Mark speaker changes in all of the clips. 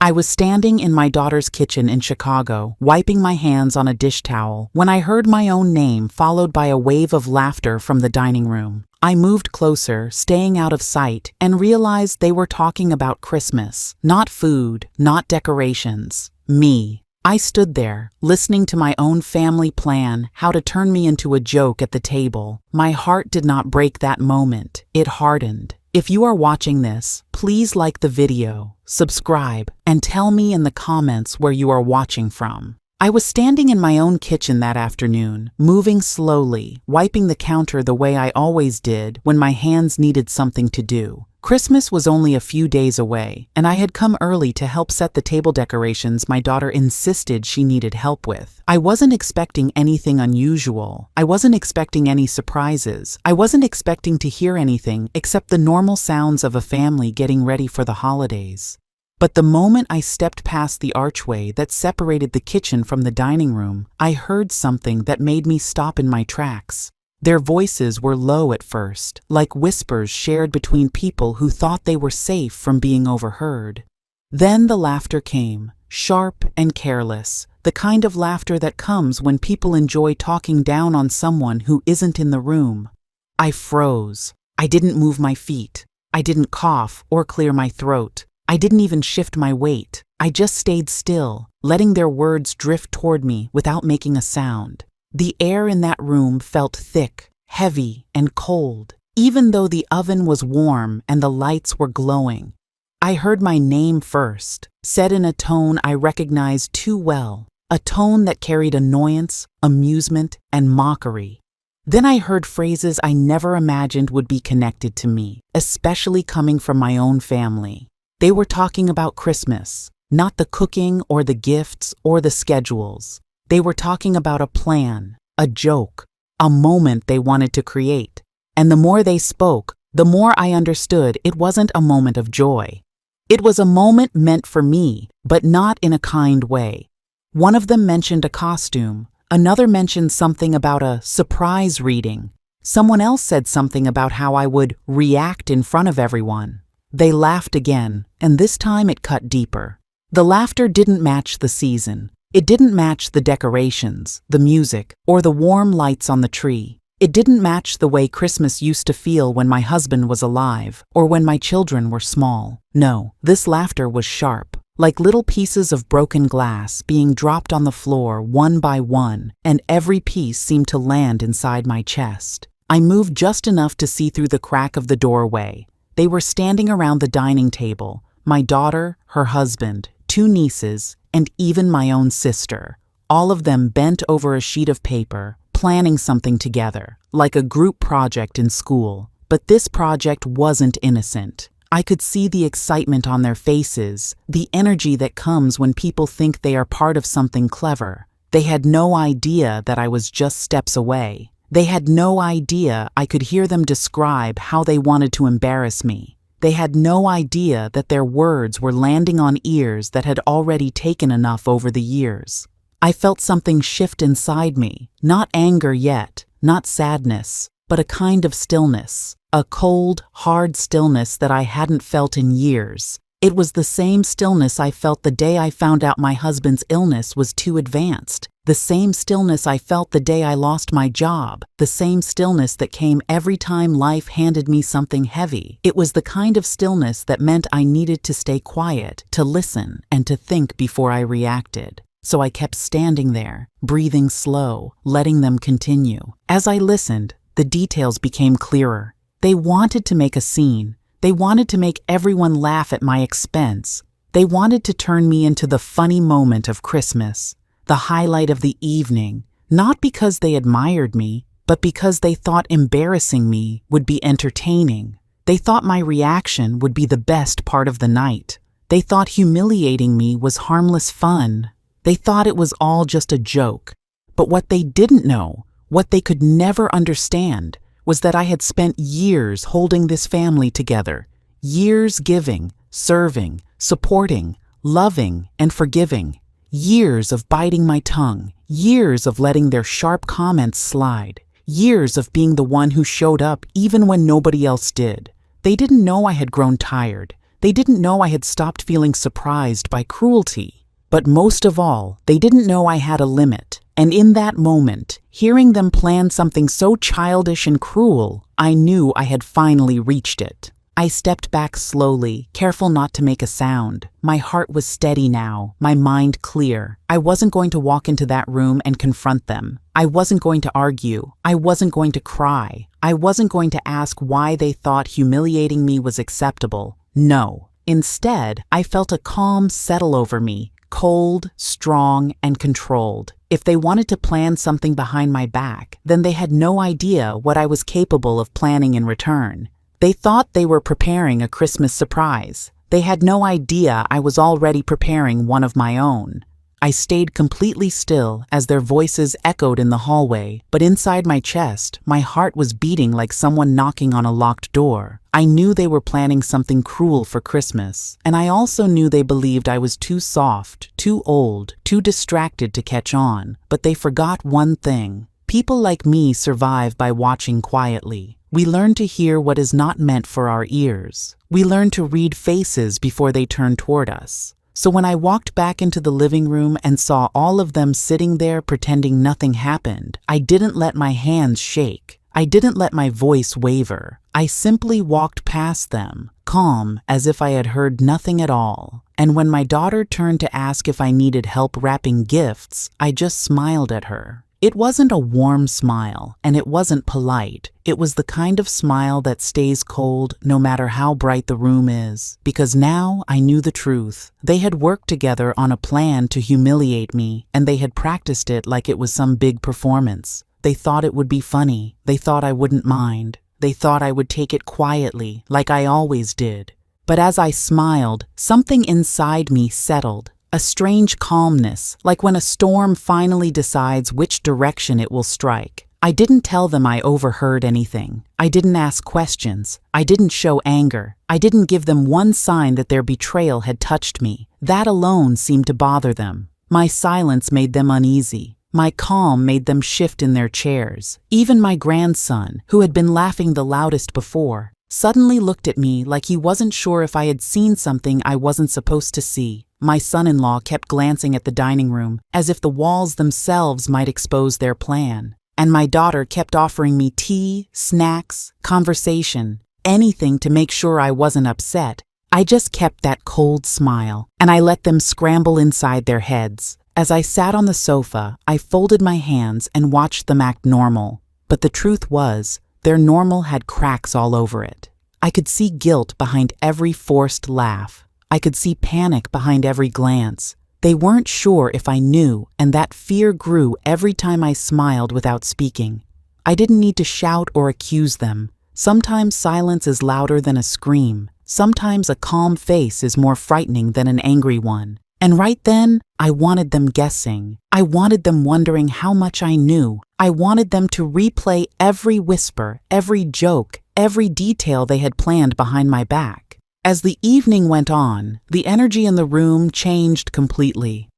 Speaker 1: I was standing in my daughter's kitchen in Chicago, wiping my hands on a dish towel, when I heard my own name followed by a wave of laughter from the dining room. I moved closer, staying out of sight, and realized they were talking about Christmas. Not food, not decorations. Me. I stood there, listening to my own family plan how to turn me into a joke at the table. My heart did not break that moment. It hardened. If you are watching this, please like the video, subscribe, and tell me in the comments where you are watching from. I was standing in my own kitchen that afternoon, moving slowly, wiping the counter the way I always did when my hands needed something to do. Christmas was only a few days away, and I had come early to help set the table decorations my daughter insisted she needed help with. I wasn't expecting anything unusual. I wasn't expecting any surprises. I wasn't expecting to hear anything except the normal sounds of a family getting ready for the holidays. But the moment I stepped past the archway that separated the kitchen from the dining room, I heard something that made me stop in my tracks. Their voices were low at first, like whispers shared between people who thought they were safe from being overheard. Then the laughter came, sharp and careless, the kind of laughter that comes when people enjoy talking down on someone who isn't in the room. I froze. I didn't move my feet. I didn't cough or clear my throat. I didn't even shift my weight. I just stayed still, letting their words drift toward me without making a sound. The air in that room felt thick, heavy, and cold, even though the oven was warm and the lights were glowing. I heard my name first, said in a tone I recognized too well, a tone that carried annoyance, amusement, and mockery. Then I heard phrases I never imagined would be connected to me, especially coming from my own family. They were talking about Christmas, not the cooking or the gifts or the schedules. They were talking about a plan, a joke, a moment they wanted to create. And the more they spoke, the more I understood it wasn't a moment of joy. It was a moment meant for me, but not in a kind way. One of them mentioned a costume. Another mentioned something about a surprise reading. Someone else said something about how I would react in front of everyone. They laughed again, and this time it cut deeper. The laughter didn't match the season. It didn't match the decorations, the music, or the warm lights on the tree. It didn't match the way Christmas used to feel when my husband was alive or when my children were small. No, this laughter was sharp, like little pieces of broken glass being dropped on the floor one by one, and every piece seemed to land inside my chest. I moved just enough to see through the crack of the doorway. They were standing around the dining table, my daughter, her husband, 2 nieces, and even my own sister, all of them bent over a sheet of paper, planning something together, like a group project in school. But this project wasn't innocent. I could see the excitement on their faces, the energy that comes when people think they are part of something clever. They had no idea that I was just steps away. They had no idea I could hear them describe how they wanted to embarrass me. They had no idea that their words were landing on ears that had already taken enough over the years. I felt something shift inside me, not anger yet, not sadness, but a kind of stillness, a cold, hard stillness that I hadn't felt in years. It was the same stillness I felt the day I found out my husband's illness was too advanced, the same stillness I felt the day I lost my job, the same stillness that came every time life handed me something heavy. It was the kind of stillness that meant I needed to stay quiet, to listen, and to think before I reacted. So I kept standing there, breathing slow, letting them continue. As I listened, the details became clearer. They wanted to make a scene. They wanted to make everyone laugh at my expense. They wanted to turn me into the funny moment of Christmas, the highlight of the evening, not because they admired me, but because they thought embarrassing me would be entertaining. They thought my reaction would be the best part of the night. They thought humiliating me was harmless fun. They thought it was all just a joke. But what they didn't know, what they could never understand, was that I had spent years holding this family together, years giving, serving, supporting, loving, and forgiving, years of biting my tongue, years of letting their sharp comments slide, years of being the one who showed up even when nobody else did. They didn't know I had grown tired. They didn't know I had stopped feeling surprised by cruelty. But most of all, they didn't know I had a limit. And in that moment, hearing them plan something so childish and cruel, I knew I had finally reached it. I stepped back slowly, careful not to make a sound. My heart was steady now, my mind clear. I wasn't going to walk into that room and confront them. I wasn't going to argue. I wasn't going to cry. I wasn't going to ask why they thought humiliating me was acceptable. No. Instead, I felt a calm settle over me, cold, strong, and controlled. If they wanted to plan something behind my back, then they had no idea what I was capable of planning in return. They thought they were preparing a Christmas surprise. They had no idea I was already preparing one of my own. I stayed completely still as their voices echoed in the hallway, but inside my chest, my heart was beating like someone knocking on a locked door. I knew they were planning something cruel for Christmas, and I also knew they believed I was too soft, too old, too distracted to catch on. But they forgot one thing. People like me survive by watching quietly. We learn to hear what is not meant for our ears. We learn to read faces before they turn toward us. So when I walked back into the living room and saw all of them sitting there pretending nothing happened, I didn't let my hands shake. I didn't let my voice waver. I simply walked past them, calm as if I had heard nothing at all. And when my daughter turned to ask if I needed help wrapping gifts, I just smiled at her. It wasn't a warm smile, and it wasn't polite. It was the kind of smile that stays cold no matter how bright the room is. Because now I knew the truth. They had worked together on a plan to humiliate me, and they had practiced it like it was some big performance. They thought it would be funny. They thought I wouldn't mind. They thought I would take it quietly, like I always did. But as I smiled, something inside me settled. A strange calmness, like when a storm finally decides which direction it will strike. I didn't tell them I overheard anything. I didn't ask questions. I didn't show anger. I didn't give them one sign that their betrayal had touched me. That alone seemed to bother them. My silence made them uneasy. My calm made them shift in their chairs. Even my grandson, who had been laughing the loudest before, suddenly looked at me like he wasn't sure if I had seen something I wasn't supposed to see. My son-in-law kept glancing at the dining room, as if the walls themselves might expose their plan. And my daughter kept offering me tea, snacks, conversation, anything to make sure I wasn't upset. I just kept that cold smile, and I let them scramble inside their heads. As I sat on the sofa, I folded my hands and watched them act normal. But the truth was, their normal had cracks all over it. I could see guilt behind every forced laugh. I could see panic behind every glance. They weren't sure if I knew, and that fear grew every time I smiled without speaking. I didn't need to shout or accuse them. Sometimes silence is louder than a scream. Sometimes a calm face is more frightening than an angry one. And right then, I wanted them guessing. I wanted them wondering how much I knew. I wanted them to replay every whisper, every joke, every detail they had planned behind my back. As the evening went on, the energy in the room changed completely.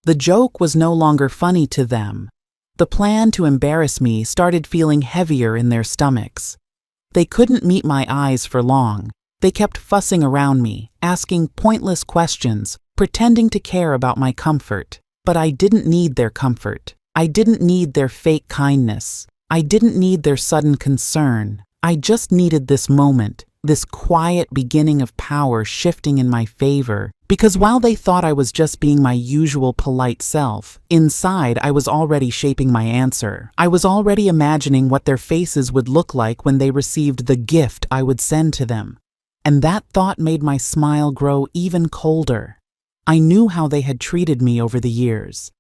Speaker 1: The joke was no longer funny to them. The plan to embarrass me started feeling heavier in their stomachs. They couldn't meet my eyes for long. They kept fussing around me, asking pointless questions, pretending to care about my comfort. But I didn't need their comfort. I didn't need their fake kindness. I didn't need their sudden concern. I just needed this moment. This quiet beginning of power shifting in my favor, because while they thought I was just being my usual polite self, inside I was already shaping my answer. I was already imagining what their faces would look like when they received the gift I would send to them. And that thought made my smile grow even colder. I knew how they had treated me over the years.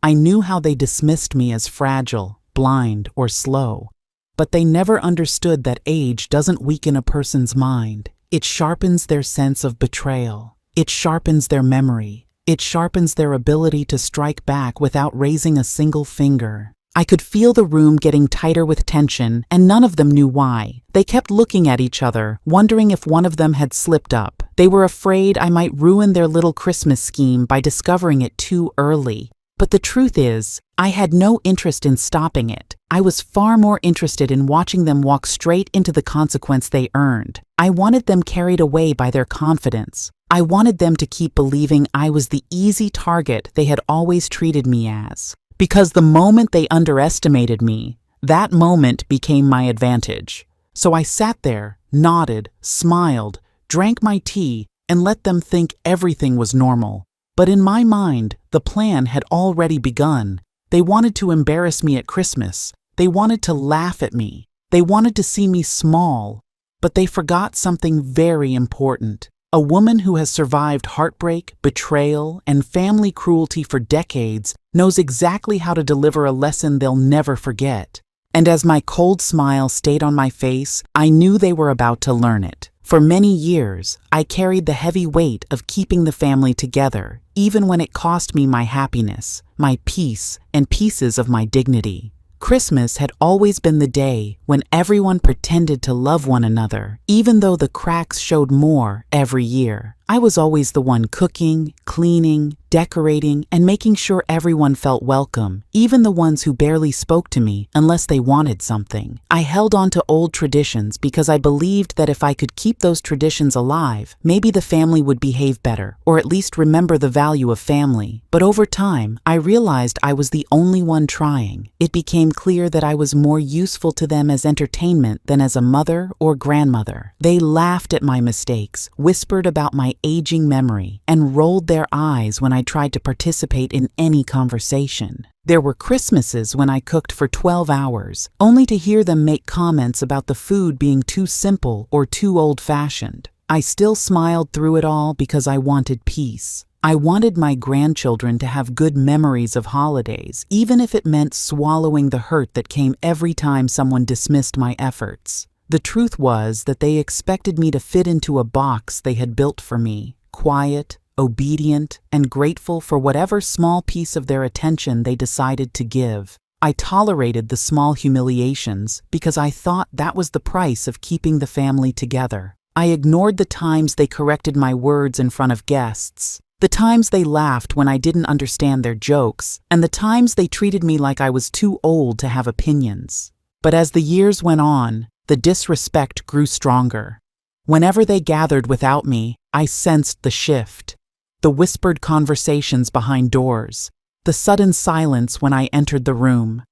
Speaker 1: I knew how they dismissed me as fragile, blind, or slow. But they never understood that age doesn't weaken a person's mind. It sharpens their sense of betrayal. It sharpens their memory. It sharpens their ability to strike back without raising a single finger. I could feel the room getting tighter with tension, and none of them knew why. They kept looking at each other, wondering if one of them had slipped up. They were afraid I might ruin their little Christmas scheme by discovering it too early. But the truth is, I had no interest in stopping it. I was far more interested in watching them walk straight into the consequence they earned. I wanted them carried away by their confidence. I wanted them to keep believing I was the easy target they had always treated me as. Because the moment they underestimated me, that moment became my advantage. So I sat there, nodded, smiled, drank my tea, and let them think everything was normal. But in my mind, the plan had already begun. They wanted to embarrass me at Christmas. They wanted to laugh at me. They wanted to see me small. But they forgot something very important. A woman who has survived heartbreak, betrayal, and family cruelty for decades knows exactly how to deliver a lesson they'll never forget. And as my cold smile stayed on my face, I knew they were about to learn it. For many years, I carried the heavy weight of keeping the family together, even when it cost me my happiness, my peace, and pieces of my dignity. Christmas had always been the day when everyone pretended to love one another, even though the cracks showed more every year. I was always the one cooking, cleaning, decorating, and making sure everyone felt welcome, even the ones who barely spoke to me unless they wanted something. I held on to old traditions because I believed that if I could keep those traditions alive, maybe the family would behave better, or at least remember the value of family. But over time, I realized I was the only one trying. It became clear that I was more useful to them as entertainment than as a mother or grandmother. They laughed at my mistakes, whispered about my aging memory, and rolled their eyes when I tried to participate in any conversation. There were Christmases when I cooked for 12 hours, only to hear them make comments about the food being too simple or too old-fashioned. I still smiled through it all because I wanted peace. I wanted my grandchildren to have good memories of holidays, even if it meant swallowing the hurt that came every time someone dismissed my efforts. The truth was that they expected me to fit into a box they had built for me, quiet, obedient, and grateful for whatever small piece of their attention they decided to give. I tolerated the small humiliations because I thought that was the price of keeping the family together. I ignored the times they corrected my words in front of guests, the times they laughed when I didn't understand their jokes, and the times they treated me like I was too old to have opinions. But as the years went on, the disrespect grew stronger. Whenever they gathered without me, I sensed the shift. The whispered conversations behind doors, the sudden silence when I entered the room,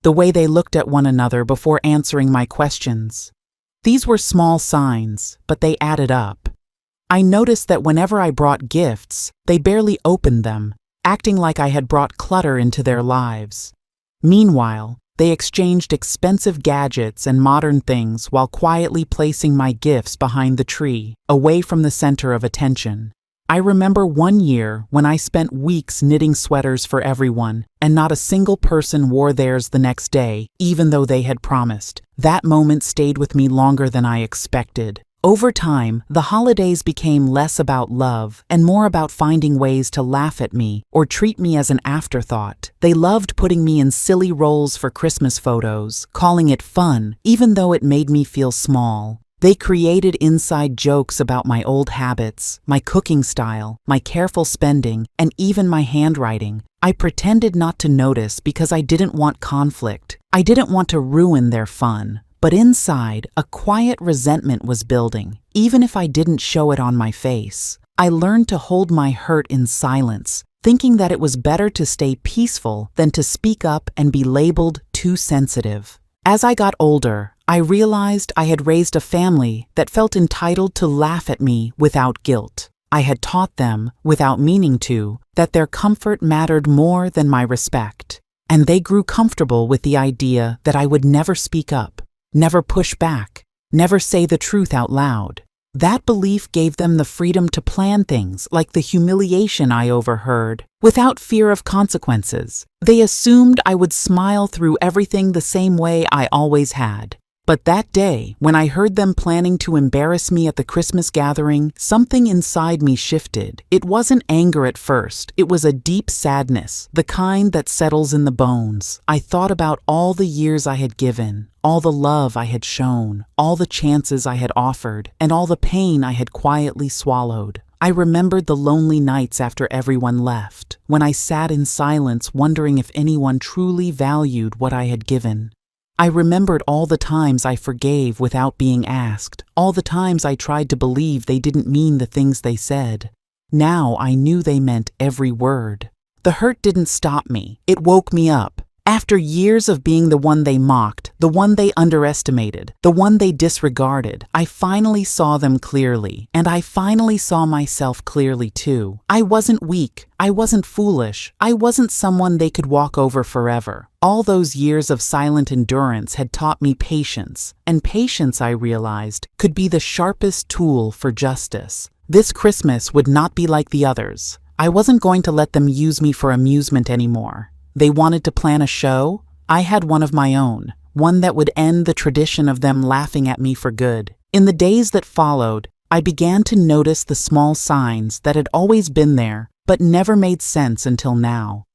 Speaker 1: the way they looked at one another before answering my questions. These were small signs, but they added up. I noticed that whenever I brought gifts, they barely opened them, acting like I had brought clutter into their lives. Meanwhile, they exchanged expensive gadgets and modern things while quietly placing my gifts behind the tree, away from the center of attention. I remember one year when I spent weeks knitting sweaters for everyone, and not a single person wore theirs the next day, even though they had promised. That moment stayed with me longer than I expected. Over time, the holidays became less about love and more about finding ways to laugh at me or treat me as an afterthought. They loved putting me in silly roles for Christmas photos, calling it fun, even though it made me feel small. They created inside jokes about my old habits, my cooking style, my careful spending, and even my handwriting. I pretended not to notice because I didn't want conflict. I didn't want to ruin their fun. But inside, a quiet resentment was building, even if I didn't show it on my face. I learned to hold my hurt in silence, thinking that it was better to stay peaceful than to speak up and be labeled too sensitive. As I got older, I realized I had raised a family that felt entitled to laugh at me without guilt. I had taught them, without meaning to, that their comfort mattered more than my respect. And they grew comfortable with the idea that I would never speak up, never push back, never say the truth out loud. That belief gave them the freedom to plan things like the humiliation I overheard, without fear of consequences. They assumed I would smile through everything the same way I always had. But that day, when I heard them planning to embarrass me at the Christmas gathering, something inside me shifted. It wasn't anger at first. It was a deep sadness, the kind that settles in the bones. I thought about all the years I had given, all the love I had shown, all the chances I had offered, and all the pain I had quietly swallowed. I remembered the lonely nights after everyone left, when I sat in silence wondering if anyone truly valued what I had given. I remembered all the times I forgave without being asked, all the times I tried to believe they didn't mean the things they said. Now I knew they meant every word. The hurt didn't stop me, it woke me up. After years of being the one they mocked, the one they underestimated, the one they disregarded, I finally saw them clearly, and I finally saw myself clearly too. I wasn't weak, I wasn't foolish, I wasn't someone they could walk over forever. All those years of silent endurance had taught me patience, and patience, I realized, could be the sharpest tool for justice. This Christmas would not be like the others. I wasn't going to let them use me for amusement anymore. They wanted to plan a show? I had one of my own, one that would end the tradition of them laughing at me for good. In the days that followed, I began to notice the small signs that had always been there, but never made sense until now.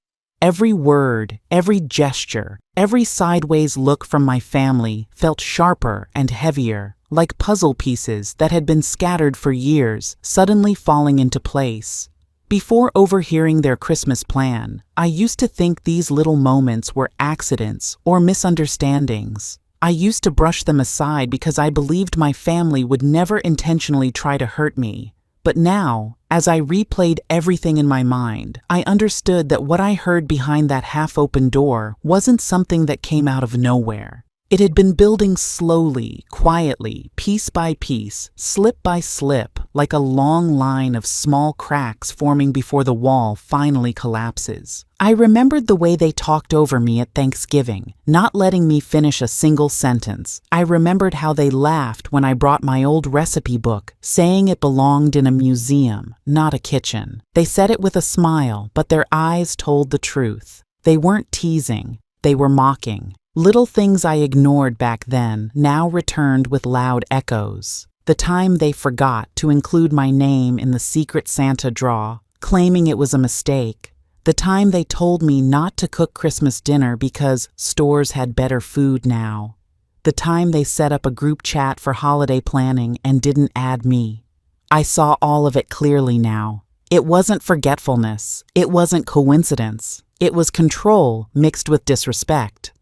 Speaker 1: Every word, every gesture, every sideways look from my family felt sharper and heavier, like puzzle pieces that had been scattered for years, suddenly falling into place. Before overhearing their Christmas plan, I used to think these little moments were accidents or misunderstandings. I used to brush them aside because I believed my family would never intentionally try to hurt me. But now, as I replayed everything in my mind, I understood that what I heard behind that half-open door wasn't something that came out of nowhere. It had been building slowly, quietly, piece by piece, slip by slip, like a long line of small cracks forming before the wall finally collapses. I remembered the way they talked over me at Thanksgiving, not letting me finish a single sentence. I remembered how they laughed when I brought my old recipe book, saying it belonged in a museum, not a kitchen. They said it with a smile, but their eyes told the truth. They weren't teasing, they were mocking. Little things I ignored back then now returned with loud echoes. The time they forgot to include my name in the Secret Santa draw, claiming it was a mistake. The time they told me not to cook Christmas dinner because stores had better food now. The time they set up a group chat for holiday planning and didn't add me. I saw all of it clearly now. It wasn't forgetfulness. It wasn't coincidence. It was control mixed with disrespect.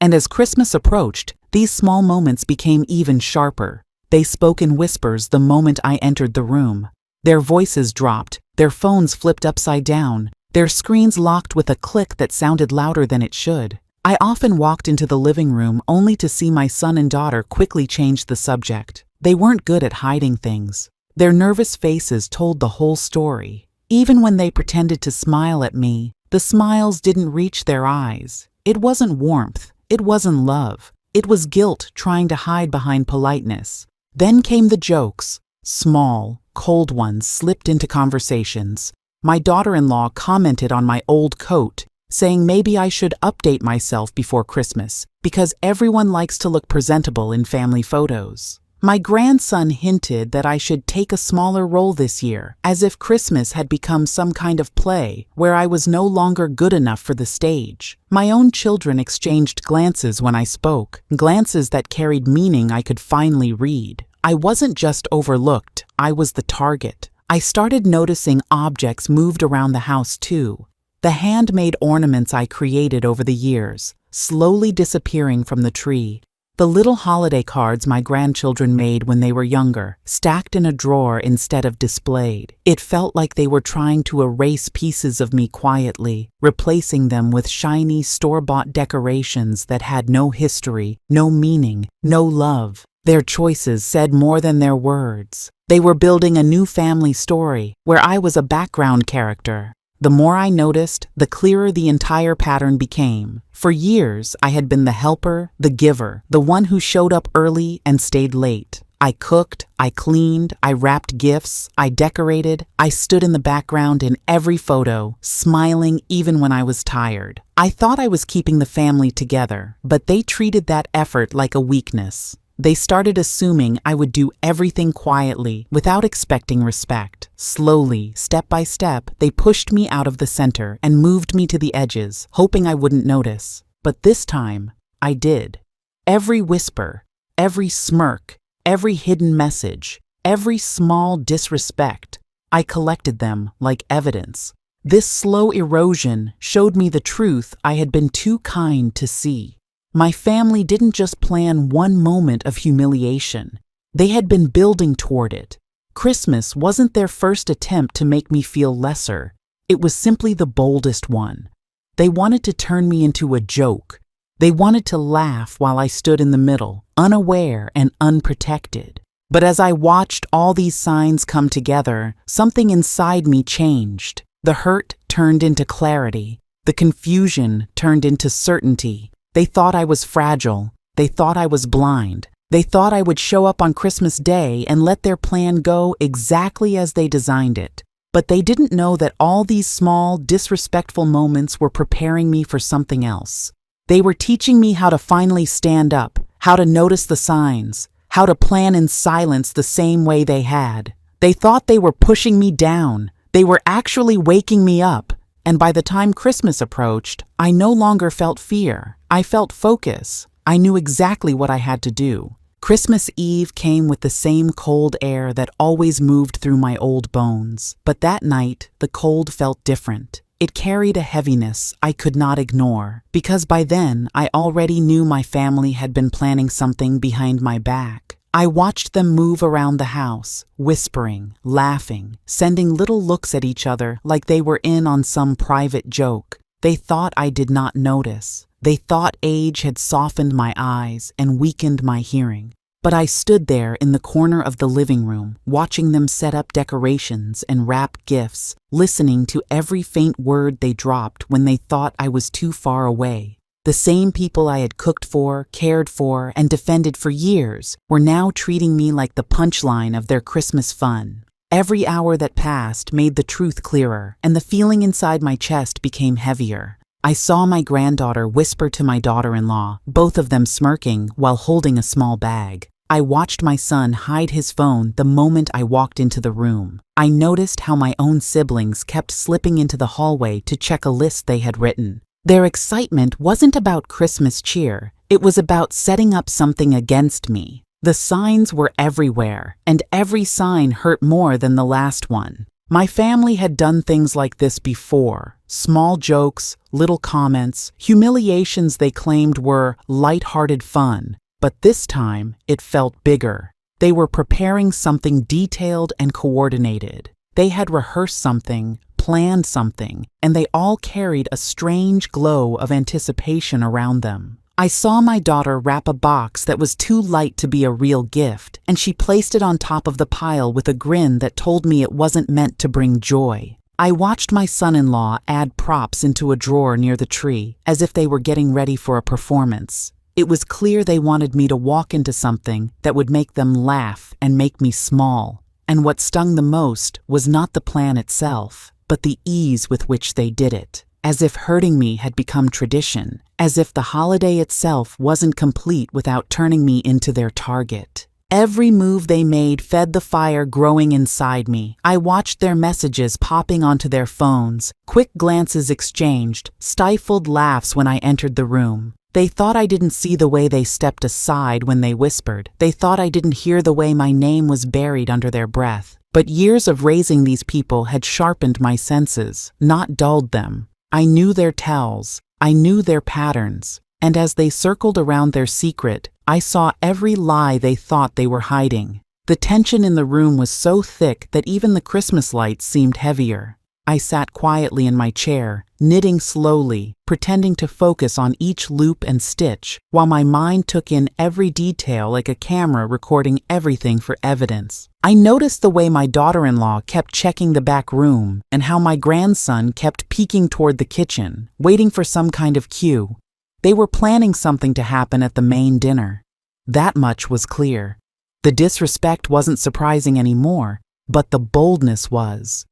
Speaker 1: And as Christmas approached, these small moments became even sharper. They spoke in whispers the moment I entered the room. Their voices dropped, their phones flipped upside down, their screens locked with a click that sounded louder than it should. I often walked into the living room only to see my son and daughter quickly change the subject. They weren't good at hiding things. Their nervous faces told the whole story. Even when they pretended to smile at me, the smiles didn't reach their eyes. It wasn't warmth. It wasn't love. It was guilt trying to hide behind politeness. Then came the jokes. Small, cold ones slipped into conversations. My daughter-in-law commented on my old coat, saying maybe I should update myself before Christmas because everyone likes to look presentable in family photos. My grandson hinted that I should take a smaller role this year, as if Christmas had become some kind of play where I was no longer good enough for the stage. My own children exchanged glances when I spoke, glances that carried meaning I could finally read. I wasn't just overlooked, I was the target. I started noticing objects moved around the house too. The handmade ornaments I created over the years, slowly disappearing from the tree. The little holiday cards my grandchildren made when they were younger, stacked in a drawer instead of displayed. It felt like they were trying to erase pieces of me quietly, replacing them with shiny, store-bought decorations that had no history, no meaning, no love. Their choices said more than their words. They were building a new family story, where I was a background character. The more I noticed, the clearer the entire pattern became. For years, I had been the helper, the giver, the one who showed up early and stayed late. I cooked, I cleaned, I wrapped gifts, I decorated, I stood in the background in every photo, smiling even when I was tired. I thought I was keeping the family together, but they treated that effort like a weakness. They started assuming I would do everything quietly, without expecting respect. Slowly, step by step, they pushed me out of the center and moved me to the edges, hoping I wouldn't notice. But this time, I did. Every whisper, every smirk, every hidden message, every small disrespect, I collected them like evidence. This slow erosion showed me the truth I had been too kind to see. My family didn't just plan one moment of humiliation. They had been building toward it. Christmas wasn't their first attempt to make me feel lesser. It was simply the boldest one. They wanted to turn me into a joke. They wanted to laugh while I stood in the middle, unaware and unprotected. But as I watched all these signs come together, something inside me changed. The hurt turned into clarity. The confusion turned into certainty. They thought I was fragile. They thought I was blind. They thought I would show up on Christmas Day and let their plan go exactly as they designed it. But they didn't know that all these small, disrespectful moments were preparing me for something else. They were teaching me how to finally stand up, how to notice the signs, how to plan in silence the same way they had. They thought they were pushing me down. They were actually waking me up. And by the time Christmas approached, I no longer felt fear. I felt focus. I knew exactly what I had to do. Christmas Eve came with the same cold air that always moved through my old bones. But that night, the cold felt different. It carried a heaviness I could not ignore, because by then I already knew my family had been planning something behind my back. I watched them move around the house, whispering, laughing, sending little looks at each other like they were in on some private joke. They thought I did not notice. They thought age had softened my eyes and weakened my hearing. But I stood there in the corner of the living room, watching them set up decorations and wrap gifts, listening to every faint word they dropped when they thought I was too far away. The same people I had cooked for, cared for, and defended for years were now treating me like the punchline of their Christmas fun. Every hour that passed made the truth clearer, and the feeling inside my chest became heavier. I saw my granddaughter whisper to my daughter-in-law, both of them smirking while holding a small bag. I watched my son hide his phone the moment I walked into the room. I noticed how my own siblings kept slipping into the hallway to check a list they had written. Their excitement wasn't about Christmas cheer. It was about setting up something against me. The signs were everywhere, and every sign hurt more than the last one. My family had done things like this before. Small jokes, little comments, humiliations they claimed were light-hearted fun. But this time, it felt bigger. They were preparing something detailed and coordinated. They had rehearsed something, planned something, and they all carried a strange glow of anticipation around them. I saw my daughter wrap a box that was too light to be a real gift, and she placed it on top of the pile with a grin that told me it wasn't meant to bring joy. I watched my son-in-law add props into a drawer near the tree, as if they were getting ready for a performance. It was clear they wanted me to walk into something that would make them laugh and make me small. And what stung the most was not the plan itself, but the ease with which they did it. As if hurting me had become tradition, as if the holiday itself wasn't complete without turning me into their target. Every move they made fed the fire growing inside me. I watched their messages popping onto their phones, quick glances exchanged, stifled laughs when I entered the room. They thought I didn't see the way they stepped aside when they whispered. They thought I didn't hear the way my name was buried under their breath. But years of raising these people had sharpened my senses, not dulled them. I knew their tells, I knew their patterns, and as they circled around their secret, I saw every lie they thought they were hiding. The tension in the room was so thick that even the Christmas lights seemed heavier. I sat quietly in my chair, knitting slowly, pretending to focus on each loop and stitch, while my mind took in every detail like a camera recording everything for evidence. I noticed the way my daughter-in-law kept checking the back room and how my grandson kept peeking toward the kitchen, waiting for some kind of cue. They were planning something to happen at the main dinner. That much was clear. The disrespect wasn't surprising anymore, but the boldness was.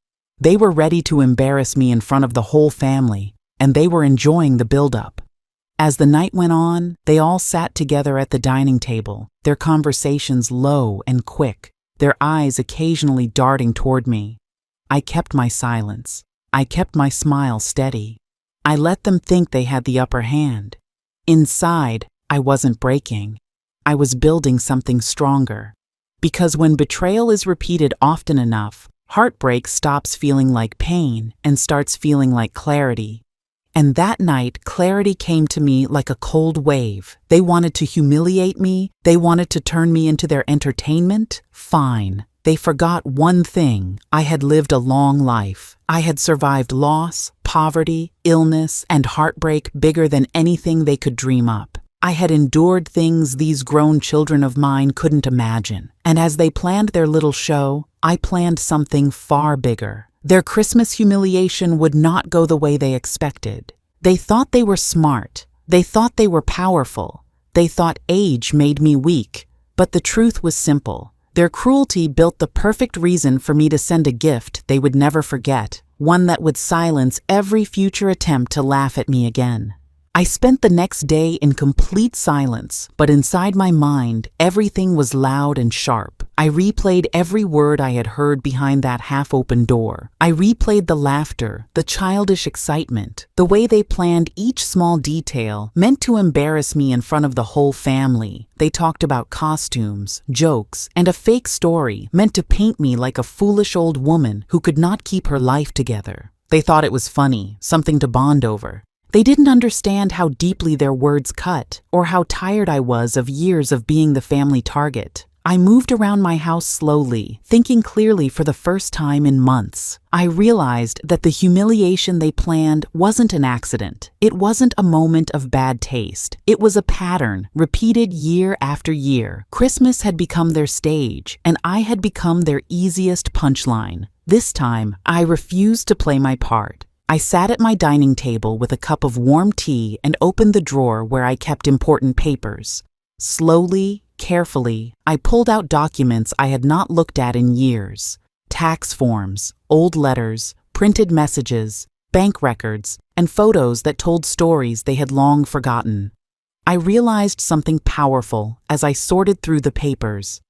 Speaker 1: They were ready to embarrass me in front of the whole family, and they were enjoying the build-up. As the night went on, they all sat together at the dining table, their conversations low and quick, their eyes occasionally darting toward me. I kept my silence. I kept my smile steady. I let them think they had the upper hand. Inside, I wasn't breaking. I was building something stronger. Because when betrayal is repeated often enough, heartbreak stops feeling like pain and starts feeling like clarity. And that night, clarity came to me like a cold wave. They wanted to humiliate me. They wanted to turn me into their entertainment. Fine. They forgot one thing. I had lived a long life. I had survived loss, poverty, illness, and heartbreak bigger than anything they could dream up. I had endured things these grown children of mine couldn't imagine. And as they planned their little show, I planned something far bigger. Their Christmas humiliation would not go the way they expected. They thought they were smart. They thought they were powerful. They thought age made me weak. But the truth was simple. Their cruelty built the perfect reason for me to send a gift they would never forget, one that would silence every future attempt to laugh at me again. I spent the next day in complete silence, but inside my mind, everything was loud and sharp. I replayed every word I had heard behind that half-open door. I replayed the laughter, the childish excitement, the way they planned each small detail meant to embarrass me in front of the whole family. They talked about costumes, jokes, and a fake story meant to paint me like a foolish old woman who could not keep her life together. They thought it was funny, something to bond over. They didn't understand how deeply their words cut, or how tired I was of years of being the family target. I moved around my house slowly, thinking clearly for the first time in months. I realized that the humiliation they planned wasn't an accident. It wasn't a moment of bad taste. It was a pattern, repeated year after year. Christmas had become their stage, and I had become their easiest punchline. This time, I refused to play my part. I sat at my dining table with a cup of warm tea and opened the drawer where I kept important papers. Slowly, carefully, I pulled out documents I had not looked at in years. Tax forms, old letters, printed messages, bank records, and photos that told stories they had long forgotten. I realized something powerful as I sorted through the papers.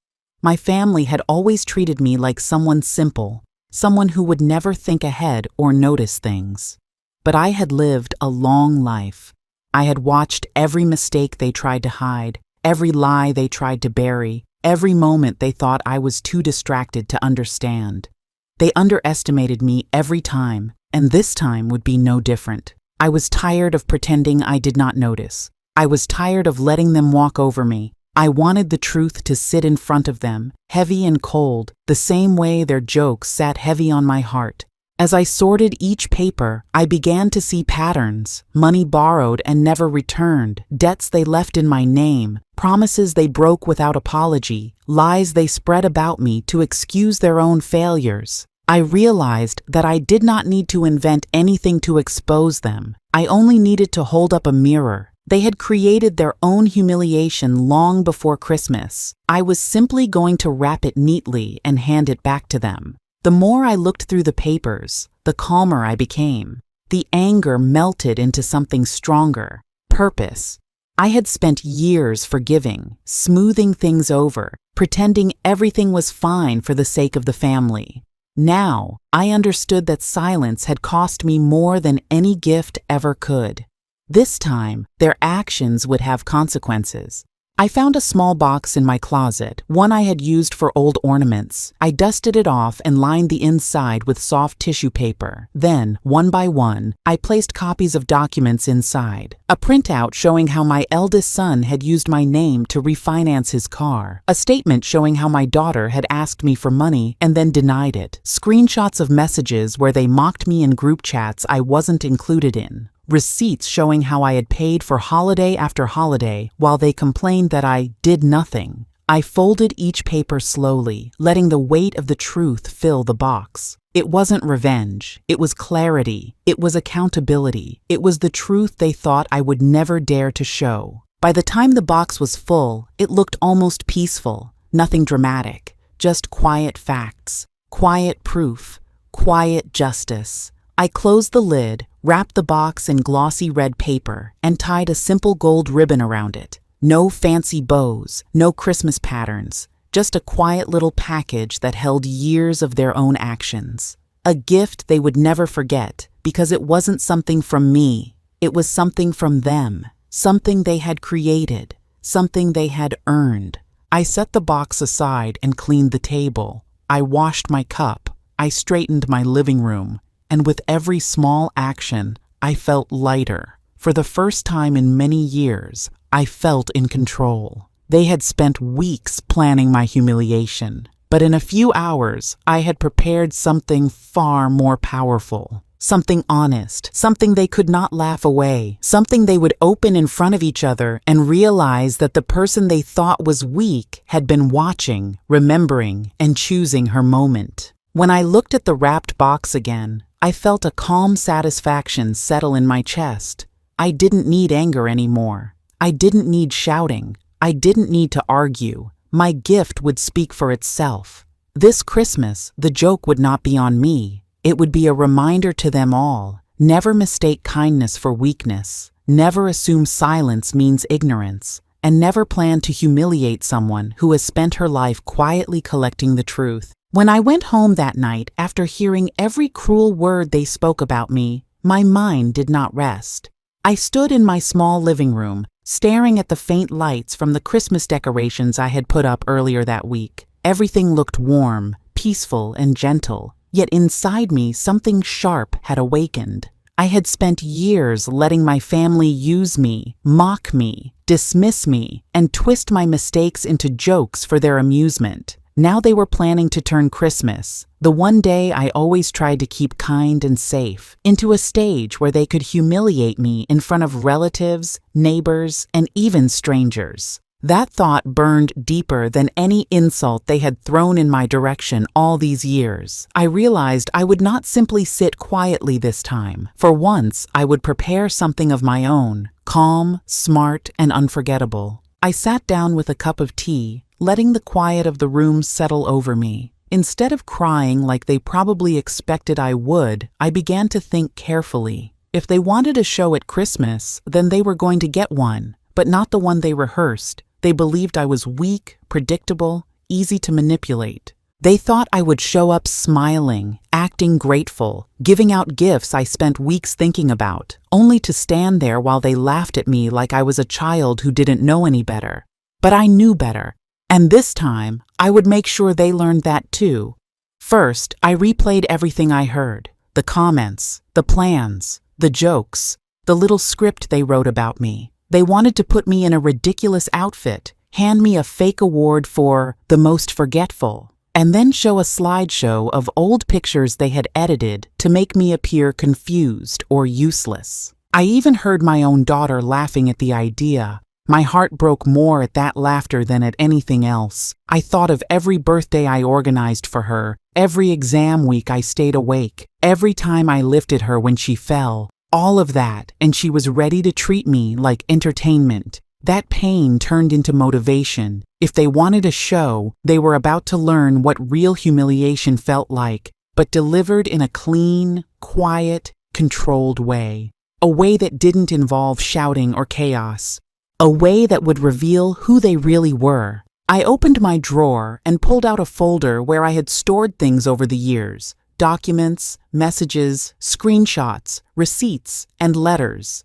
Speaker 1: My family had always treated me like someone simple, someone who would never think ahead or notice things. But I had lived a long life. I had watched every mistake they tried to hide, every lie they tried to bury, every moment they thought I was too distracted to understand. They underestimated me every time, and this time would be no different. I was tired of pretending I did not notice. I was tired of letting them walk over me. I wanted the truth to sit in front of them, heavy and cold, the same way their jokes sat heavy on my heart. As I sorted each paper, I began to see patterns: money borrowed and never returned, debts they left in my name, promises they broke without apology, lies they spread about me to excuse their own failures. I realized that I did not need to invent anything to expose them. I only needed to hold up a mirror. They had created their own humiliation long before Christmas. I was simply going to wrap it neatly and hand it back to them. The more I looked through the papers, the calmer I became. The anger melted into something stronger: purpose. I had spent years forgiving, smoothing things over, pretending everything was fine for the sake of the family. Now, I understood that silence had cost me more than any gift ever could. This time, their actions would have consequences. I found a small box in my closet, one I had used for old ornaments. I dusted it off and lined the inside with soft tissue paper. Then, one by one, I placed copies of documents inside. A printout showing how my eldest son had used my name to refinance his car. A statement showing how my daughter had asked me for money and then denied it. Screenshots of messages where they mocked me in group chats I wasn't included in. Receipts showing how I had paid for holiday after holiday while they complained that I did nothing. I folded each paper slowly, letting the weight of the truth fill the box. It wasn't revenge. It was clarity. It was accountability. It was the truth they thought I would never dare to show. By the time the box was full, it looked almost peaceful. Nothing dramatic. Just quiet facts. Quiet proof. Quiet justice. I closed the lid, wrapped the box in glossy red paper, and tied a simple gold ribbon around it. No fancy bows, no Christmas patterns, just a quiet little package that held years of their own actions. A gift they would never forget, because it wasn't something from me. It was something from them, something they had created, something they had earned. I set the box aside and cleaned the table. I washed my cup. I straightened my living room. And with every small action, I felt lighter. For the first time in many years, I felt in control. They had spent weeks planning my humiliation, but in a few hours, I had prepared something far more powerful. Something honest, something they could not laugh away, something they would open in front of each other and realize that the person they thought was weak had been watching, remembering, and choosing her moment. When I looked at the wrapped box again, I felt a calm satisfaction settle in my chest. I didn't need anger anymore. I didn't need shouting. I didn't need to argue. My gift would speak for itself. This Christmas, the joke would not be on me. It would be a reminder to them all. Never mistake kindness for weakness. Never assume silence means ignorance. And never plan to humiliate someone who has spent her life quietly collecting the truth. When I went home that night, after hearing every cruel word they spoke about me, my mind did not rest. I stood in my small living room, staring at the faint lights from the Christmas decorations I had put up earlier that week. Everything looked warm, peaceful, and gentle. Yet inside me, something sharp had awakened. I had spent years letting my family use me, mock me, dismiss me, and twist my mistakes into jokes for their amusement. Now they were planning to turn Christmas, the one day I always tried to keep kind and safe, into a stage where they could humiliate me in front of relatives, neighbors, and even strangers. That thought burned deeper than any insult they had thrown in my direction all these years. I realized I would not simply sit quietly this time. For once, I would prepare something of my own, calm, smart, and unforgettable. I sat down with a cup of tea, letting the quiet of the room settle over me. Instead of crying like they probably expected I would, I began to think carefully. If they wanted a show at Christmas, then they were going to get one, but not the one they rehearsed. They believed I was weak, predictable, easy to manipulate. They thought I would show up smiling, acting grateful, giving out gifts I spent weeks thinking about, only to stand there while they laughed at me like I was a child who didn't know any better. But I knew better, and this time I would make sure they learned that too. First, I replayed everything I heard, the comments, the plans, the jokes, the little script they wrote about me. They wanted to put me in a ridiculous outfit, hand me a fake award for the most forgetful, and then show a slideshow of old pictures they had edited to make me appear confused or useless. I even heard my own daughter laughing at the idea. My heart broke more at that laughter than at anything else. I thought of every birthday I organized for her, every exam week I stayed awake, every time I lifted her when she fell. All of that, and she was ready to treat me like entertainment. That pain turned into motivation. If they wanted a show, they were about to learn what real humiliation felt like, but delivered in a clean, quiet, controlled way. A way that didn't involve shouting or chaos. A way that would reveal who they really were. I opened my drawer and pulled out a folder where I had stored things over the years. Documents, messages, screenshots, receipts, and letters.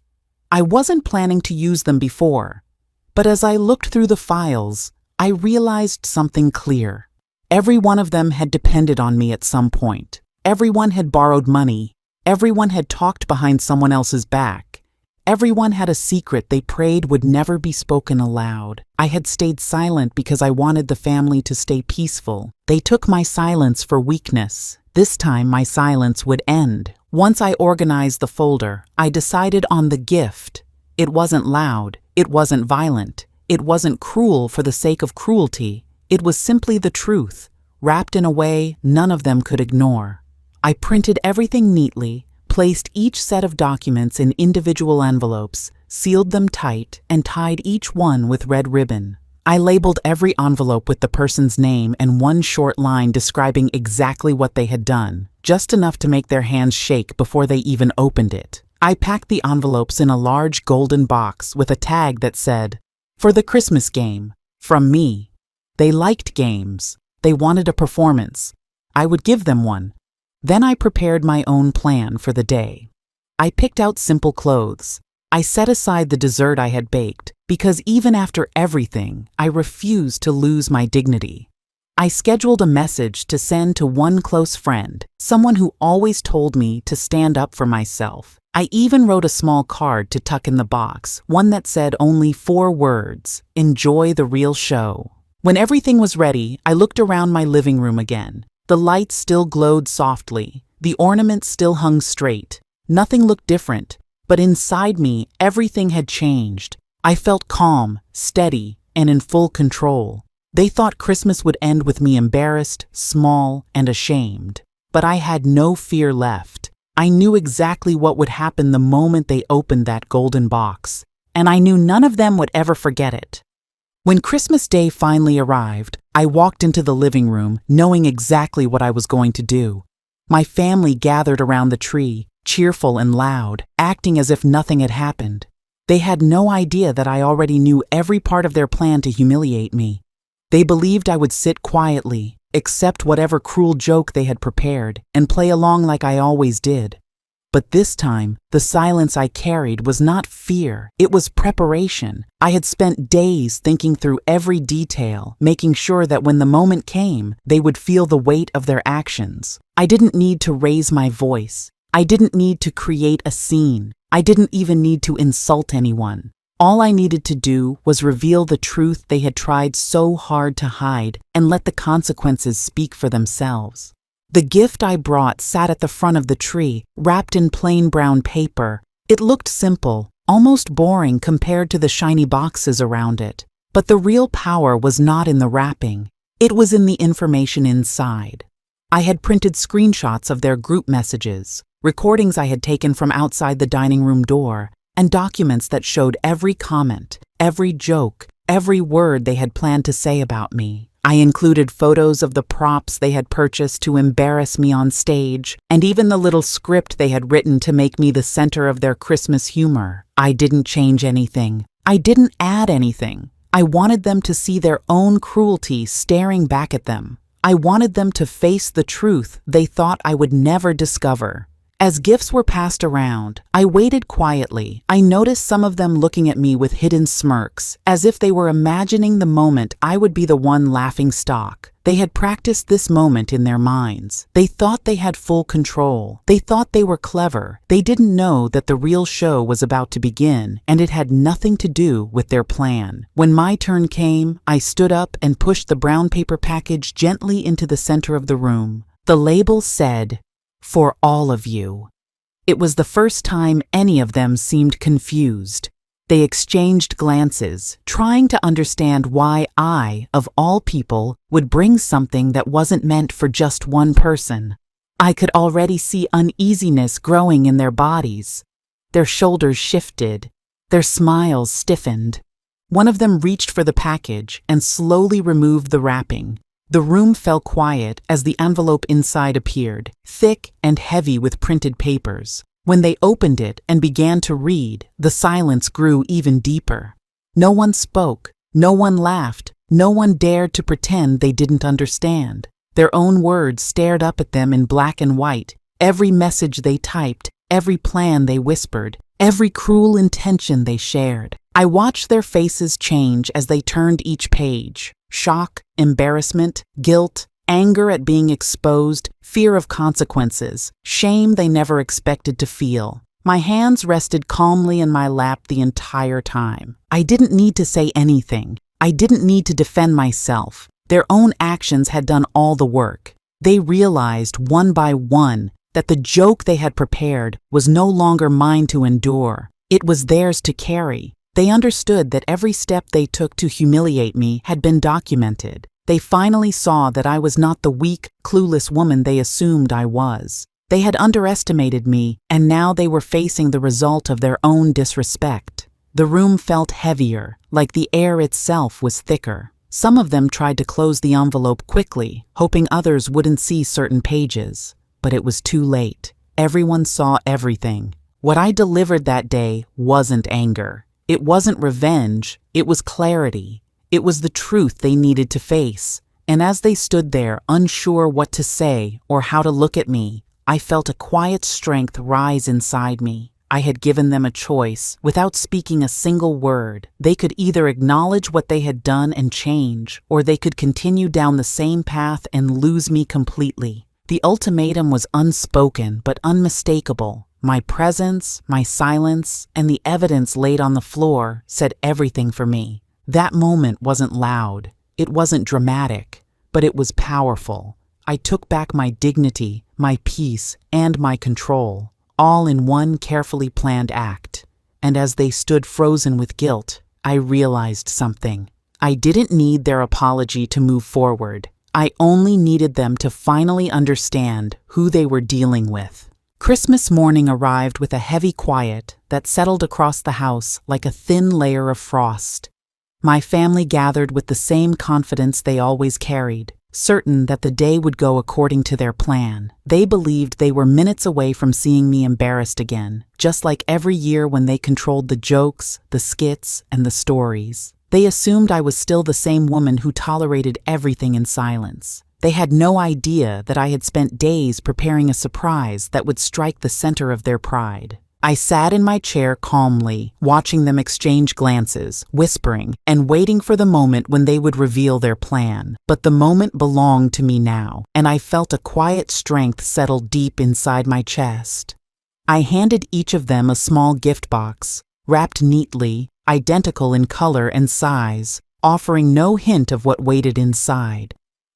Speaker 1: I wasn't planning to use them before, but as I looked through the files, I realized something clear. Every one of them had depended on me at some point. Everyone had borrowed money. Everyone had talked behind someone else's back. Everyone had a secret they prayed would never be spoken aloud. I had stayed silent because I wanted the family to stay peaceful. They took my silence for weakness. This time my silence would end. Once I organized the folder, I decided on the gift. It wasn't loud. It wasn't violent. It wasn't cruel for the sake of cruelty. It was simply the truth, wrapped in a way none of them could ignore. I printed everything neatly, placed each set of documents in individual envelopes, sealed them tight, and tied each one with red ribbon. I labeled every envelope with the person's name and one short line describing exactly what they had done, just enough to make their hands shake before they even opened it. I packed the envelopes in a large golden box with a tag that said, "For the Christmas game, from me." They liked games. They wanted a performance. I would give them one. Then I prepared my own plan for the day. I picked out simple clothes. I set aside the dessert I had baked, because even after everything, I refused to lose my dignity. I scheduled a message to send to one close friend, someone who always told me to stand up for myself. I even wrote a small card to tuck in the box, one that said only 4 words: "Enjoy the real show." When everything was ready, I looked around my living room again. The lights still glowed softly. The ornaments still hung straight. Nothing looked different, but inside me, everything had changed. I felt calm, steady, and in full control. They thought Christmas would end with me embarrassed, small, and ashamed. But I had no fear left. I knew exactly what would happen the moment they opened that golden box, and I knew none of them would ever forget it. When Christmas Day finally arrived, I walked into the living room knowing exactly what I was going to do. My family gathered around the tree, cheerful and loud, acting as if nothing had happened. They had no idea that I already knew every part of their plan to humiliate me. They believed I would sit quietly, accept whatever cruel joke they had prepared, and play along like I always did. But this time, the silence I carried was not fear, it was preparation. I had spent days thinking through every detail, making sure that when the moment came, they would feel the weight of their actions. I didn't need to raise my voice. I didn't need to create a scene. I didn't even need to insult anyone. All I needed to do was reveal the truth they had tried so hard to hide and let the consequences speak for themselves. The gift I brought sat at the front of the tree, wrapped in plain brown paper. It looked simple, almost boring compared to the shiny boxes around it. But the real power was not in the wrapping. It was in the information inside. I had printed screenshots of their group messages, recordings I had taken from outside the dining room door, and documents that showed every comment, every joke, every word they had planned to say about me. I included photos of the props they had purchased to embarrass me on stage, and even the little script they had written to make me the center of their Christmas humor. I didn't change anything. I didn't add anything. I wanted them to see their own cruelty staring back at them. I wanted them to face the truth they thought I would never discover. As gifts were passed around, I waited quietly. I noticed some of them looking at me with hidden smirks, as if they were imagining the moment I would be the one laughing stock. They had practiced this moment in their minds. They thought they had full control. They thought they were clever. They didn't know that the real show was about to begin, and it had nothing to do with their plan. When my turn came, I stood up and pushed the brown paper package gently into the center of the room. The label said, "For all of you." It was the first time any of them seemed confused. They exchanged glances, trying to understand why I, of all people, would bring something that wasn't meant for just one person. I could already see uneasiness growing in their bodies. Their shoulders shifted. Their smiles stiffened. One of them reached for the package and slowly removed the wrapping. The room fell quiet as the envelope inside appeared, thick and heavy with printed papers. When they opened it and began to read, the silence grew even deeper. No one spoke, no one laughed, no one dared to pretend they didn't understand. Their own words stared up at them in black and white, every message they typed, every plan they whispered, every cruel intention they shared. I watched their faces change as they turned each page. Shock, embarrassment, guilt, anger at being exposed, fear of consequences, shame they never expected to feel. My hands rested calmly in my lap the entire time. I didn't need to say anything. I didn't need to defend myself. Their own actions had done all the work. They realized one by one that the joke they had prepared was no longer mine to endure. It was theirs to carry. They understood that every step they took to humiliate me had been documented. They finally saw that I was not the weak, clueless woman they assumed I was. They had underestimated me, and now they were facing the result of their own disrespect. The room felt heavier, like the air itself was thicker. Some of them tried to close the envelope quickly, hoping others wouldn't see certain pages. But it was too late. Everyone saw everything. What I delivered that day wasn't anger. It wasn't revenge. It was clarity. It was the truth they needed to face. And as they stood there, unsure what to say or how to look at me, I felt a quiet strength rise inside me. I had given them a choice. Without speaking a single word, they could either acknowledge what they had done and change, or they could continue down the same path and lose me completely. The ultimatum was unspoken but unmistakable. My presence, my silence, and the evidence laid on the floor said everything for me. That moment wasn't loud, it wasn't dramatic, but it was powerful. I took back my dignity, my peace, and my control, all in one carefully planned act. And as they stood frozen with guilt, I realized something. I didn't need their apology to move forward. I only needed them to finally understand who they were dealing with. Christmas morning arrived with a heavy quiet that settled across the house like a thin layer of frost. My family gathered with the same confidence they always carried, certain that the day would go according to their plan. They believed they were minutes away from seeing me embarrassed again, just like every year when they controlled the jokes, the skits, and the stories. They assumed I was still the same woman who tolerated everything in silence. They had no idea that I had spent days preparing a surprise that would strike the center of their pride. I sat in my chair calmly, watching them exchange glances, whispering, and waiting for the moment when they would reveal their plan. But the moment belonged to me now, and I felt a quiet strength settle deep inside my chest. I handed each of them a small gift box, wrapped neatly, identical in color and size, offering no hint of what waited inside.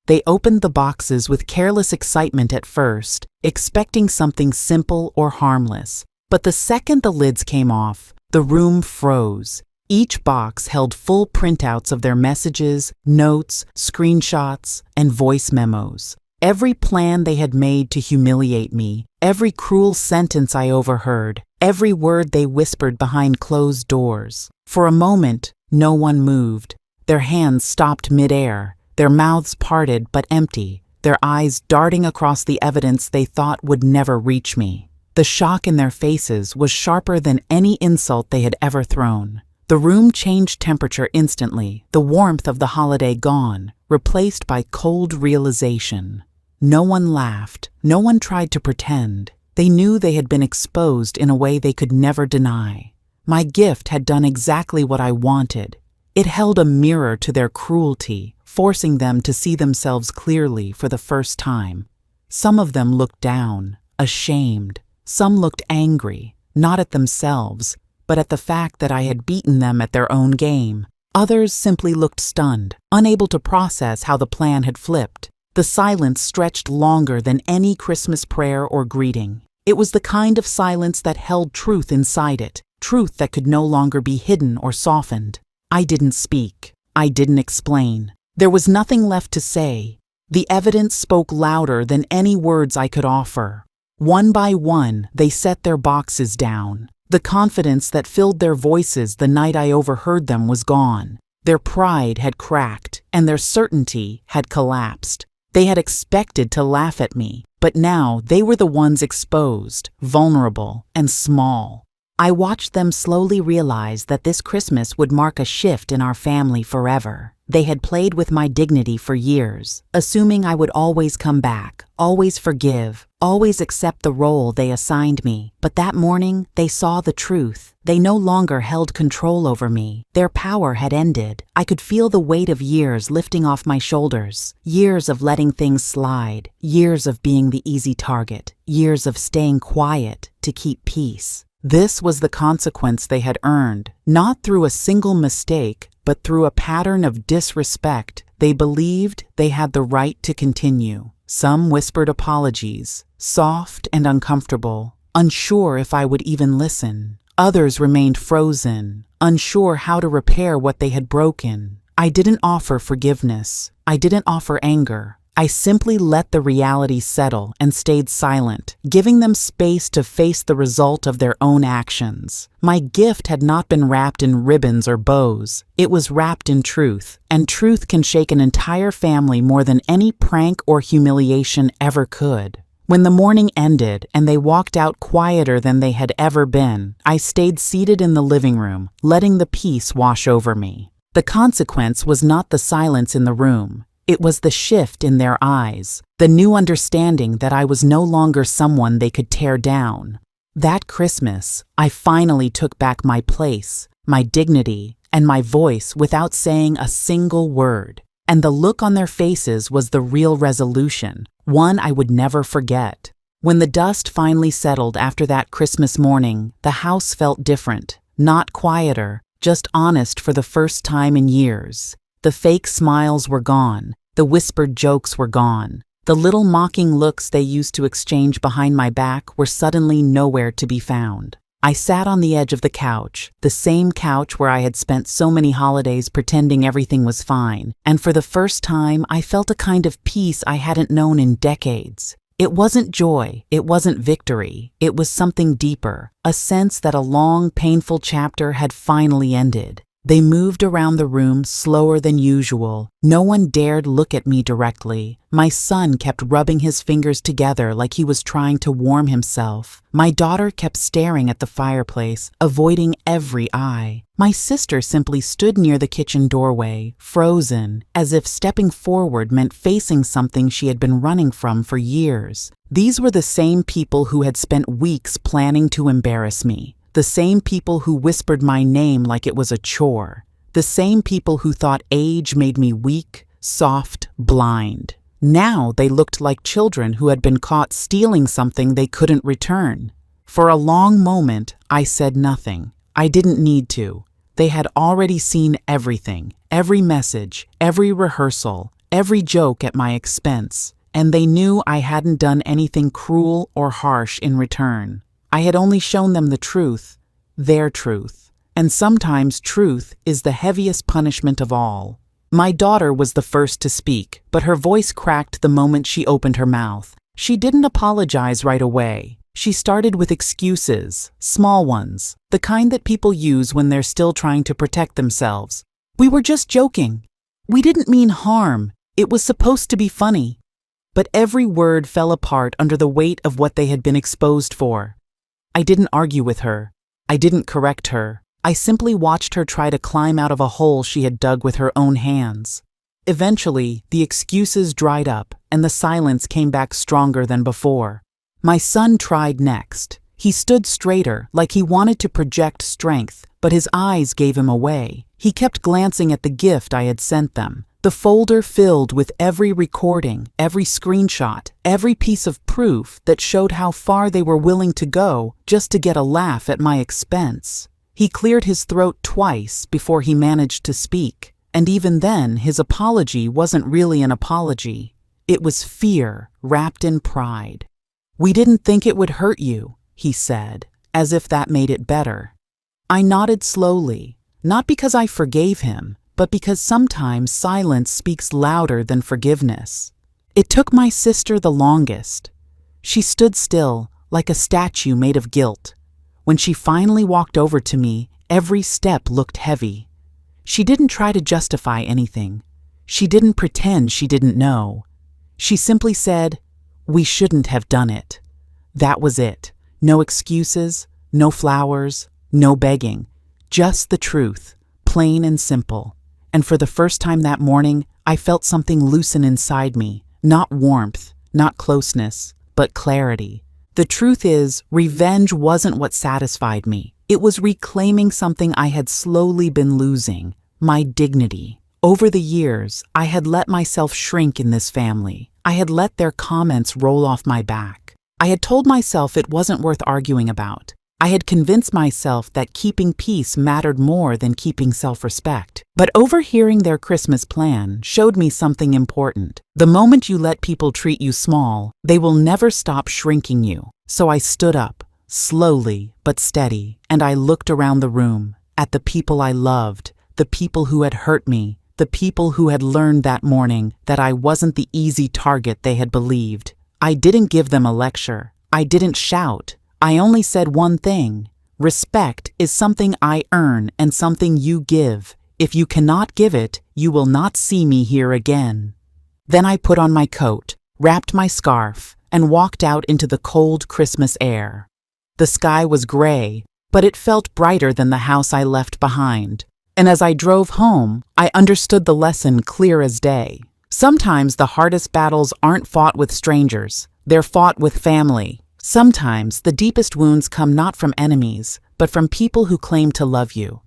Speaker 1: They opened the boxes with careless excitement at first, expecting something simple or harmless. But the second the lids came off, the room froze. Each box held full printouts of their messages, notes, screenshots, and voice memos. Every plan they had made to humiliate me, every cruel sentence I overheard, every word they whispered behind closed doors. For a moment, no one moved. Their hands stopped midair, their mouths parted but empty, their eyes darting across the evidence they thought would never reach me. The shock in their faces was sharper than any insult they had ever thrown. The room changed temperature instantly, the warmth of the holiday gone, replaced by cold realization. No one laughed, no one tried to pretend. They knew they had been exposed in a way they could never deny. My gift had done exactly what I wanted. It held a mirror to their cruelty, forcing them to see themselves clearly for the first time. Some of them looked down, ashamed. Some looked angry, not at themselves, but at the fact that I had beaten them at their own game. Others simply looked stunned, unable to process how the plan had flipped. The silence stretched longer than any Christmas prayer or greeting. It was the kind of silence that held truth inside it, truth that could no longer be hidden or softened. I didn't speak. I didn't explain. There was nothing left to say. The evidence spoke louder than any words I could offer. One by one, they set their boxes down. The confidence that filled their voices the night I overheard them was gone. Their pride had cracked, and their certainty had collapsed. They had expected to laugh at me, but now they were the ones exposed, vulnerable, and small. I watched them slowly realize that this Christmas would mark a shift in our family forever. They had played with my dignity for years, assuming I would always come back, always forgive, always accept the role they assigned me. But that morning, they saw the truth. They no longer held control over me. Their power had ended. I could feel the weight of years lifting off my shoulders, years of letting things slide, years of being the easy target, years of staying quiet to keep peace. This was the consequence they had earned, not through a single mistake, but through a pattern of disrespect. They believed they had the right to continue. Some whispered apologies, soft and uncomfortable, unsure if I would even listen. Others remained frozen, unsure how to repair what they had broken. I didn't offer forgiveness. I didn't offer anger. I simply let the reality settle and stayed silent, giving them space to face the result of their own actions. My gift had not been wrapped in ribbons or bows. It was wrapped in truth, and truth can shake an entire family more than any prank or humiliation ever could. When the morning ended and they walked out quieter than they had ever been, I stayed seated in the living room, letting the peace wash over me. The consequence was not the silence in the room. It was the shift in their eyes, the new understanding that I was no longer someone they could tear down. That Christmas, I finally took back my place, my dignity, and my voice without saying a single word. And the look on their faces was the real resolution, one I would never forget. When the dust finally settled after that Christmas morning, the house felt different. Not quieter, just honest for the first time in years. The fake smiles were gone. The whispered jokes were gone. The little mocking looks they used to exchange behind my back were suddenly nowhere to be found. I sat on the edge of the couch, the same couch where I had spent so many holidays pretending everything was fine, and for the first time I felt a kind of peace I hadn't known in decades. It wasn't joy, it wasn't victory, it was something deeper, a sense that a long, painful chapter had finally ended. They moved around the room slower than usual. No one dared look at me directly. My son kept rubbing his fingers together like he was trying to warm himself. My daughter kept staring at the fireplace, avoiding every eye. My sister simply stood near the kitchen doorway, frozen, as if stepping forward meant facing something she had been running from for years. These were the same people who had spent weeks planning to embarrass me. The same people who whispered my name like it was a chore. The same people who thought age made me weak, soft, blind. Now they looked like children who had been caught stealing something they couldn't return. For a long moment, I said nothing. I didn't need to. They had already seen everything, every message, every rehearsal, every joke at my expense, and they knew I hadn't done anything cruel or harsh in return. I had only shown them the truth, their truth. And sometimes truth is the heaviest punishment of all. My daughter was the first to speak, but her voice cracked the moment she opened her mouth. She didn't apologize right away. She started with excuses, small ones, the kind that people use when they're still trying to protect themselves. We were just joking. We didn't mean harm. It was supposed to be funny. But every word fell apart under the weight of what they had been exposed for. I didn't argue with her. I didn't correct her. I simply watched her try to climb out of a hole she had dug with her own hands. Eventually, the excuses dried up, and the silence came back stronger than before. My son tried next. He stood straighter, like he wanted to project strength, but his eyes gave him away. He kept glancing at the gift I had sent them. The folder filled with every recording, every screenshot, every piece of proof that showed how far they were willing to go just to get a laugh at my expense. He cleared his throat twice before he managed to speak, and even then his apology wasn't really an apology. It was fear wrapped in pride. "We didn't think it would hurt you," he said, as if that made it better. I nodded slowly, not because I forgave him, but because sometimes silence speaks louder than forgiveness. It took my sister the longest. She stood still, like a statue made of guilt. When she finally walked over to me, every step looked heavy. She didn't try to justify anything. She didn't pretend she didn't know. She simply said, "We shouldn't have done it." That was it. No excuses, no flowers, no begging. Just the truth, plain and simple. And for the first time that morning, I felt something loosen inside me. Not warmth, not closeness, but clarity. The truth is, revenge wasn't what satisfied me. It was reclaiming something I had slowly been losing, my dignity. Over the years, I had let myself shrink in this family. I had let their comments roll off my back. I had told myself it wasn't worth arguing about. I had convinced myself that keeping peace mattered more than keeping self-respect. But overhearing their Christmas plan showed me something important. The moment you let people treat you small, they will never stop shrinking you. So I stood up, slowly but steady, and I looked around the room, at the people I loved, the people who had hurt me, the people who had learned that morning that I wasn't the easy target they had believed. I didn't give them a lecture. I didn't shout. I only said one thing. Respect is something I earn and something you give. If you cannot give it, you will not see me here again. Then I put on my coat, wrapped my scarf, and walked out into the cold Christmas air. The sky was gray, but it felt brighter than the house I left behind. And as I drove home, I understood the lesson clear as day. Sometimes the hardest battles aren't fought with strangers. They're fought with family. Sometimes the deepest wounds come not from enemies, but from people who claim to love you.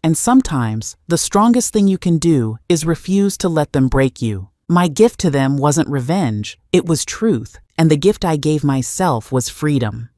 Speaker 1: And sometimes the strongest thing you can do is refuse to let them break you. My gift to them wasn't revenge, it was truth. and the gift I gave myself was freedom.